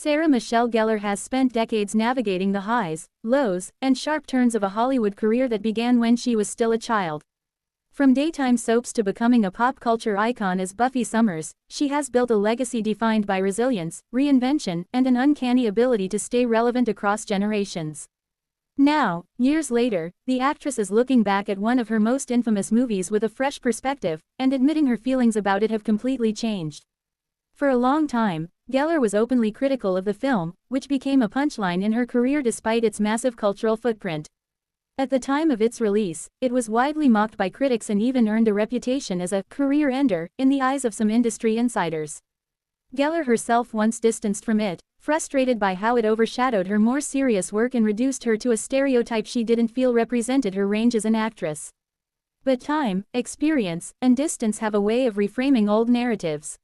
Sarah Michelle Gellar has spent decades navigating the highs, lows, and sharp turns of a Hollywood career that began when she was still a child. From daytime soaps to becoming a pop culture icon as Buffy Summers, she has built a legacy defined by resilience, reinvention, and an uncanny ability to stay relevant across generations. Now, years later, the actress is looking back at one of her most infamous movies with a fresh perspective, and admitting her feelings about it have completely changed. For a long time, Gellar was openly critical of the film, which became a punchline in her career despite its massive cultural footprint. At the time of its release, it was widely mocked by critics and even earned a reputation as a career ender in the eyes of some industry insiders. Gellar herself once distanced from it, frustrated by how it overshadowed her more serious work and reduced her to a stereotype she didn't feel represented her range as an actress. But time, experience, and distance have a way of reframing old narratives.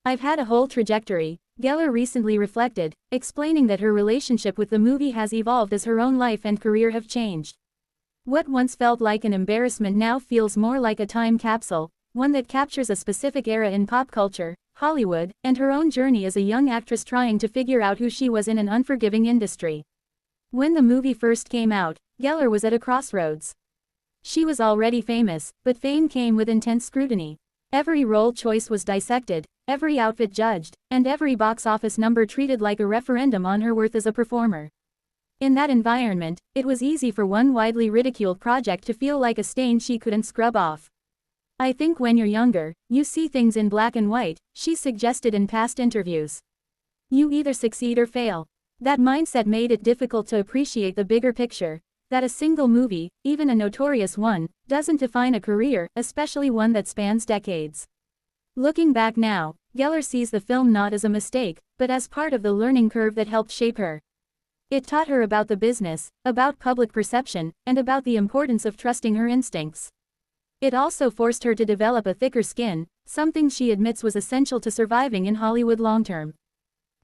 "I've had a whole trajectory," Gellar recently reflected, explaining that her relationship with the movie has evolved as her own life and career have changed. What once felt like an embarrassment now feels more like a time capsule, one that captures a specific era in pop culture, Hollywood, and her own journey as a young actress trying to figure out who she was in an unforgiving industry. When the movie first came out, Gellar was at a crossroads. She was already famous, but fame came with intense scrutiny. Every role choice was dissected, every outfit judged, and every box office number treated like a referendum on her worth as a performer. In that environment, it was easy for one widely ridiculed project to feel like a stain she couldn't scrub off. "I think when you're younger, you see things in black and white," she suggested in past interviews. "You either succeed or fail." That mindset made it difficult to appreciate the bigger picture, that a single movie, even a notorious one, doesn't define a career, especially one that spans decades. Looking back now, Gellar sees the film not as a mistake, but as part of the learning curve that helped shape her. It taught her about the business, about public perception, and about the importance of trusting her instincts. It also forced her to develop a thicker skin, something she admits was essential to surviving in Hollywood long-term.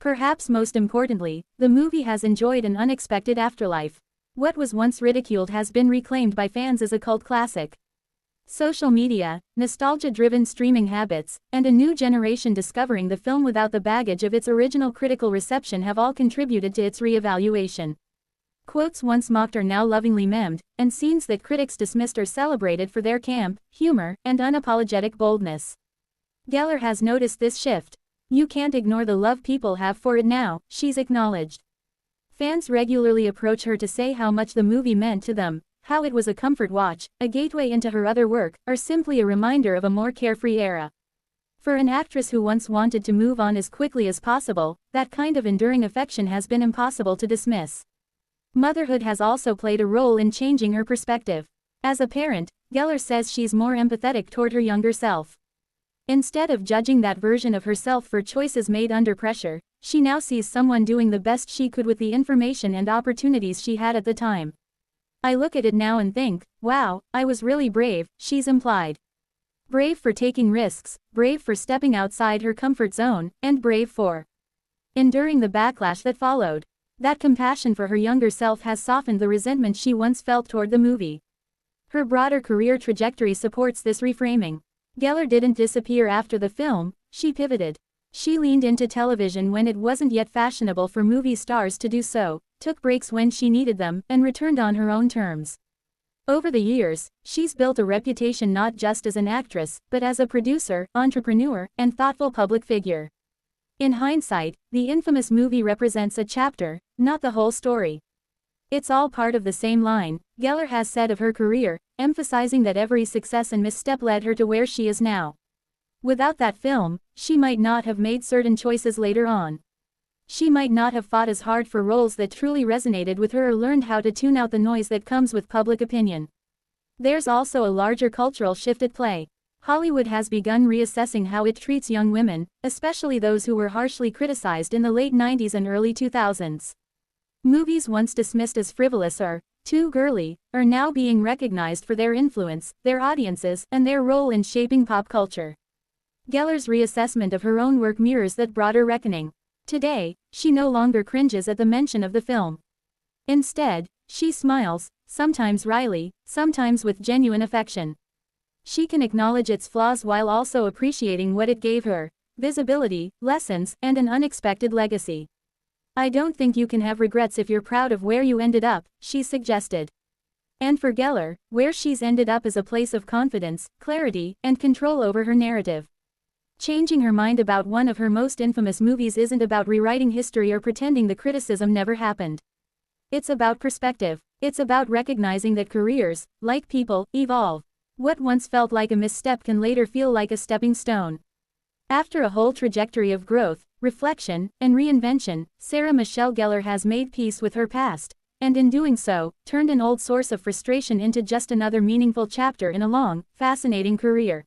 Perhaps most importantly, the movie has enjoyed an unexpected afterlife. What was once ridiculed has been reclaimed by fans as a cult classic. Social media, nostalgia-driven streaming habits, and a new generation discovering the film without the baggage of its original critical reception have all contributed to its re-evaluation. Quotes once mocked are now lovingly memed, and scenes that critics dismissed are celebrated for their camp, humor, and unapologetic boldness. Gellar has noticed this shift. "You can't ignore the love people have for it now," she's acknowledged. Fans regularly approach her to say how much the movie meant to them, how it was a comfort watch, a gateway into her other work, or simply a reminder of a more carefree era. For an actress who once wanted to move on as quickly as possible, that kind of enduring affection has been impossible to dismiss. Motherhood has also played a role in changing her perspective. As a parent, Gellar says she's more empathetic toward her younger self. Instead of judging that version of herself for choices made under pressure, she now sees someone doing the best she could with the information and opportunities she had at the time. "I look at it now and think, wow, I was really brave," she's implied. Brave for taking risks, brave for stepping outside her comfort zone, and brave for enduring the backlash that followed. That compassion for her younger self has softened the resentment she once felt toward the movie. Her broader career trajectory supports this reframing. Gellar didn't disappear after the film, she pivoted. She leaned into television when it wasn't yet fashionable for movie stars to do so, took breaks when she needed them, and returned on her own terms. Over the years, she's built a reputation not just as an actress, but as a producer, entrepreneur, and thoughtful public figure. In hindsight, the infamous movie represents a chapter, not the whole story. "It's all part of the same line," Gellar has said of her career, emphasizing that every success and misstep led her to where she is now. Without that film, she might not have made certain choices later on. She might not have fought as hard for roles that truly resonated with her or learned how to tune out the noise that comes with public opinion. There's also a larger cultural shift at play. Hollywood has begun reassessing how it treats young women, especially those who were harshly criticized in the late 90s and early 2000s. Movies once dismissed as frivolous or too girly are now being recognized for their influence, their audiences, and their role in shaping pop culture. Gellar's reassessment of her own work mirrors that broader reckoning. Today, she no longer cringes at the mention of the film. Instead, she smiles, sometimes wryly, sometimes with genuine affection. She can acknowledge its flaws while also appreciating what it gave her: visibility, lessons, and an unexpected legacy. I don't think you can have regrets if you're proud of where you ended up, she suggested. And for Gellar, where she's ended up is a place of confidence, clarity, and control over her narrative. Changing her mind about one of her most infamous movies isn't about rewriting history or pretending the criticism never happened. It's about perspective. It's about recognizing that careers, like people, evolve. What once felt like a misstep can later feel like a stepping stone. After a whole trajectory of growth, reflection, and reinvention, Sarah Michelle Gellar has made peace with her past, and in doing so, turned an old source of frustration into just another meaningful chapter in a long, fascinating career.